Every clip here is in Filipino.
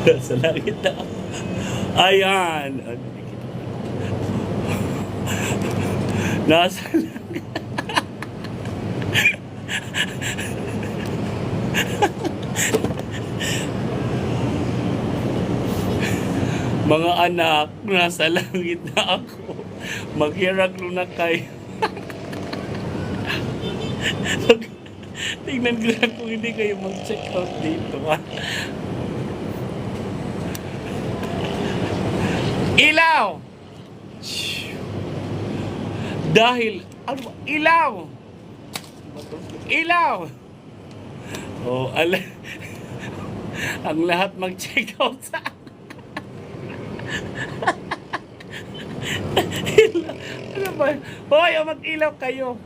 Sa langit na. Ayan. Nasa langit. Mga anak, nasa langit na ako. Maghiraglo na kayo. Tingnan ko lang kung hindi kayo mag-check out dito. Ilaw! Dahil, ano ba? Ilaw! Ilaw! Oh, ang lahat mag-check out sa ano ba? Hoy, mag-ilaw kayo.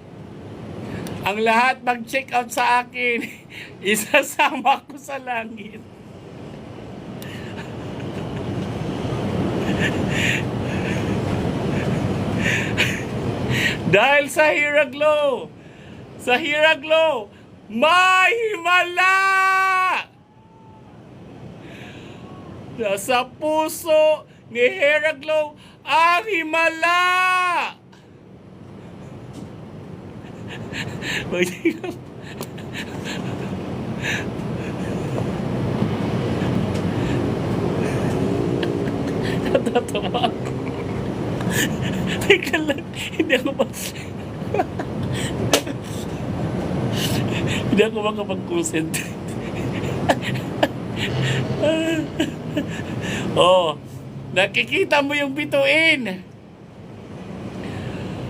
Ang lahat mag-check out sa akin. Isasama ko sa langit. Dahil sa Hiraglo, may himala! Nasa puso ni Hiraglo ang himala! Natatawa ako. Teka lang, hindi ako makapag-concentrate. Oh, nakikita mo yung bituin.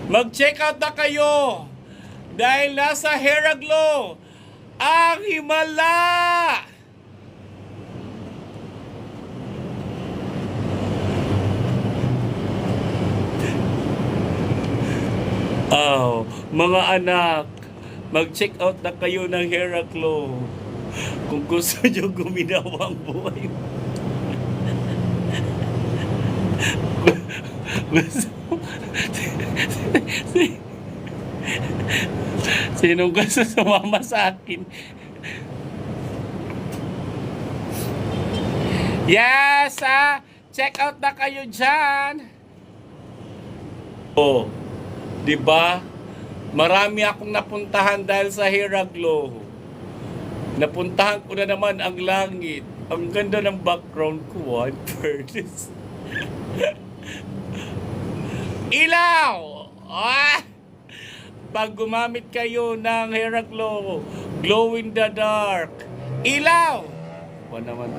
Mag-check out na kayo. Dahil nasa Hiraglo ang himala. Oh, mga anak, mag-check out na kayo ng Hiraglo. Kung gusto nyo guminawa ang buhay mo. Sinong gusto sumama sa akin? Yes, check out na kayo dyan. Oh, di ba? Marami akong napuntahan dahil sa Hiraglo. Napuntahan ko na naman ang langit. Ang ganda ng background ko, one furnace. Ilaw! Ah! Pag gumamit kayo ng Hiraglo, glow in the dark. Ilaw! Naman.